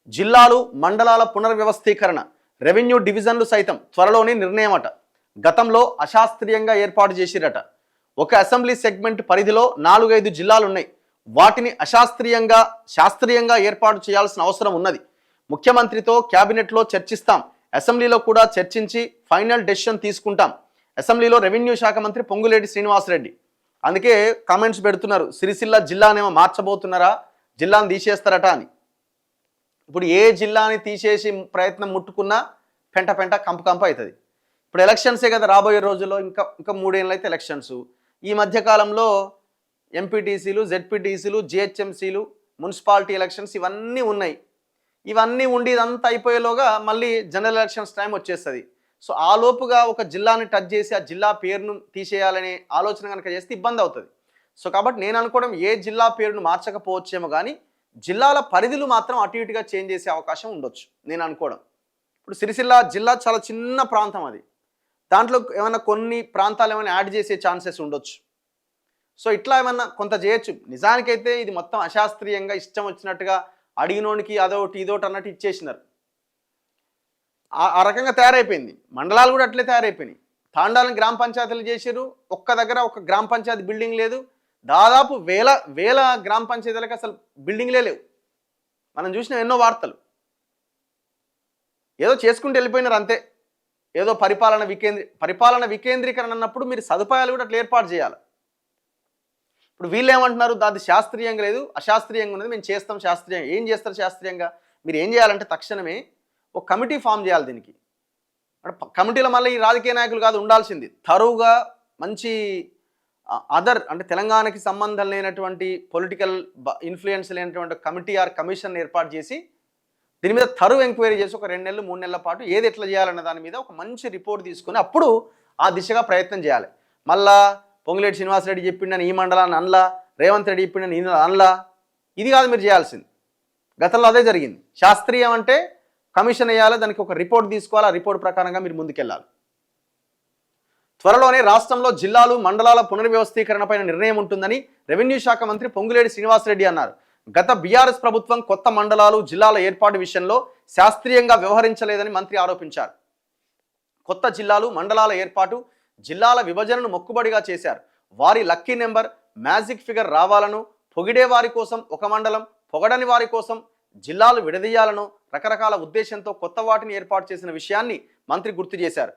జిల్లాలు మండలాల పునర్వ్యవస్థీకరణ రెవెన్యూ డివిజన్లు సైతం త్వరలోనే నిర్ణయమట. గతంలో అశాస్త్రీయంగా ఏర్పాటు చేసిరట. ఒక అసెంబ్లీ సెగ్మెంట్ పరిధిలో 4-5 జిల్లాలు ఉన్నాయి. వాటిని శాస్త్రీయంగా ఏర్పాటు చేయాల్సిన అవసరం ఉన్నది. ముఖ్యమంత్రితో క్యాబినెట్లో చర్చిస్తాం, అసెంబ్లీలో కూడా చర్చించి ఫైనల్ డెసిషన్ తీసుకుంటాం. అసెంబ్లీలో రెవెన్యూ శాఖ మంత్రి పొంగులేటి శ్రీనివాసరెడ్డి. అందుకే కామెంట్స్ పెడుతున్నారు, సిరిసిల్ల జిల్లానేమో మార్చబోతున్నారా, జిల్లాను తీసేస్తారట అని. ఇప్పుడు ఏ జిల్లాని తీసేసి ప్రయత్నం ముట్టుకున్నా పెంట కంప అవుతుంది. ఇప్పుడు ఎలక్షన్సే కదా రాబోయే రోజుల్లో, ఇంకా 3 ఏళ్ళు అయితే ఎలక్షన్స్. ఈ మధ్యకాలంలో ఎంపీటీసీలు, జెడ్పీటీసీలు, జిహెచ్ఎంసీలు, మున్సిపాలిటీ ఎలక్షన్స్ ఇవన్నీ ఉన్నాయి. ఇవన్నీ ఉండి ఇదంతా అయిపోయేలోగా మళ్ళీ జనరల్ ఎలక్షన్స్ టైం వచ్చేస్తుంది. సో ఆ లోపుగా ఒక జిల్లాని టచ్ చేసి ఆ జిల్లా పేరును తీసేయాలనే ఆలోచన కనుక చేస్తే ఇబ్బంది అవుతుంది. సో కాబట్టి నేను అనుకోవడం, ఏ జిల్లా పేరును మార్చకపోవచ్చేమో కానీ జిల్లాల పరిధులు మాత్రం అటు ఇటుగా చేంజ్ చేసే అవకాశం ఉండొచ్చు నేను అనుకోవడం. ఇప్పుడు సిరిసిల్ల జిల్లా చాలా చిన్న ప్రాంతం, అది దాంట్లో ఏమైనా కొన్ని ప్రాంతాలు ఏమైనా యాడ్ చేసే ఛాన్సెస్ ఉండొచ్చు. సో ఇట్లా ఏమన్నా కొంత చేయొచ్చు. నిజానికైతే ఇది మొత్తం అశాస్త్రీయంగా ఇష్టం వచ్చినట్టుగా అడిగినోనికి అదొకటి ఇదోటి అన్నట్టు ఇచ్చేసినారు. ఆ రకంగా తయారైపోయింది. మండలాలు కూడా అట్లే తయారైపోయినాయి. తాండాలను గ్రామ పంచాయతీలు చేసారు. ఒక్క దగ్గర ఒక గ్రామ పంచాయతీ బిల్డింగ్ లేదు. దాదాపు వేల గ్రామ పంచాయతీలకు అసలు బిల్డింగ్లే లేవు. మనం చూసిన ఎన్నో వార్తలు. ఏదో చేసుకుంటూ వెళ్ళిపోయినారు అంతే. ఏదో పరిపాలన వికేంద్రీకరణ అన్నప్పుడు మీరు సదుపాయాలు కూడా అట్లా ఏర్పాటు చేయాలి. ఇప్పుడు వీళ్ళు ఏమంటున్నారు, దాది శాస్త్రీయంగా లేదు, అశాస్త్రీయంగా ఉన్నది, మేము చేస్తాం శాస్త్రీయంగా. ఏం చేస్తారు శాస్త్రీయంగా? మీరు ఏం చేయాలంటే తక్షణమే ఒక కమిటీ ఫామ్ చేయాలి దీనికి. అంటే కమిటీలో మళ్ళీ ఈ రాజకీయ నాయకులు కాదు ఉండాల్సింది, తరువుగా మంచి అంటే తెలంగాణకి సంబంధం లేనటువంటి పొలిటికల్ ఇన్ఫ్లుయెన్స్ లేనటువంటి కమిటీ ఆర్ కమిషన్ ఏర్పాటు చేసి దీని మీద తరువు ఎంక్వైరీ చేసి ఒక 2 నెలలు 3 నెలల పాటు ఏది ఎట్లా చేయాలన్న దాని మీద ఒక మంచి రిపోర్ట్ తీసుకొని అప్పుడు ఆ దిశగా ప్రయత్నం చేయాలి. మళ్ళా పొంగులేటి శ్రీనివాసరెడ్డి చెప్పిండని ఈ మండలాన్ని అనలా, రేవంత్ రెడ్డి చెప్పిండని ఈ అనలా, ఇది కాదు మీరు చేయాల్సింది. గతంలో అదే జరిగింది. శాస్త్రీయం అంటే కమిషన్ వేయాలి, దానికి ఒక రిపోర్ట్ తీసుకోవాలి, ఆ రిపోర్ట్ ప్రకారంగా మీరు ముందుకెళ్ళాలి. త్వరలోనే రాష్ట్రంలో జిల్లాలు మండలాల పునర్వ్యవస్థీకరణపైన నిర్ణయం ఉంటుందని రెవెన్యూ శాఖ మంత్రి పొంగులేటి శ్రీనివాసరెడ్డి అన్నారు. గత బీఆర్ఎస్ ప్రభుత్వం కొత్త మండలాలు జిల్లాల ఏర్పాటు విషయంలో శాస్త్రీయంగా వ్యవహరించలేదని మంత్రి ఆరోపించారు. కొత్త జిల్లాలు మండలాల ఏర్పాటు, జిల్లాల విభజనను మొక్కుబడిగా చేశారు. వారి లక్కీ నెంబర్, మ్యాజిక్ ఫిగర్ రావాలను, పొగిడే వారి కోసం ఒక మండలం, పొగడని వారి కోసం జిల్లాలు విడదీయాలను రకరకాల ఉద్దేశంతో కొత్త వాటిని ఏర్పాటు చేసిన విషయాన్ని మంత్రి గుర్తు చేశారు.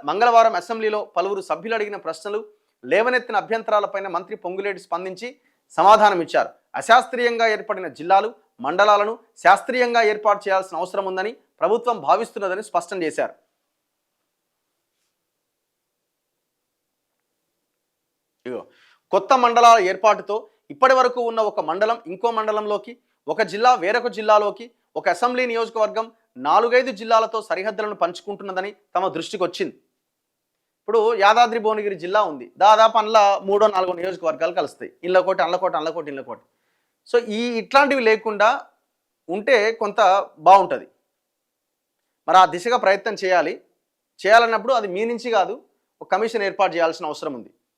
మంగళవారం అసెంబ్లీలో పలువురు సభ్యులు అడిగిన ప్రశ్నలు, లేవనెత్తిన అభ్యంతరాలపైన మంత్రి పొంగులేటి స్పందించి సమాధానమిచ్చారు. అశాస్త్రీయంగా ఏర్పడిన జిల్లాలు మండలాలను శాస్త్రీయంగా ఏర్పాటు చేయాల్సిన అవసరం ఉందని ప్రభుత్వం భావిస్తున్నదని స్పష్టం చేశారు. కొత్త మండలాల ఏర్పాటుతో ఇప్పటి వరకు ఉన్న ఒక మండలం ఇంకో మండలంలోకి, ఒక జిల్లా వేరొక జిల్లాలోకి, ఒక అసెంబ్లీ నియోజకవర్గం 4-5 జిల్లాలతో సరిహద్దులను పంచుకుంటున్నదని తమ దృష్టికి వచ్చింది. ఇప్పుడు యాదాద్రి భువనగిరి జిల్లా ఉంది, దాదాపు అందులో 3-4 నియోజకవర్గాలు కలుస్తాయి. ఇళ్ళకోటి ఇళ్ళకోటి. సో ఇట్లాంటివి లేకుండా ఉంటే కొంత బాగుంటుంది. మరి ఆ దిశగా ప్రయత్నం చేయాలన్నప్పుడు అది మీ నుంచి కాదు, ఒక కమిషన్ ఏర్పాటు చేయాల్సిన అవసరం ఉంది.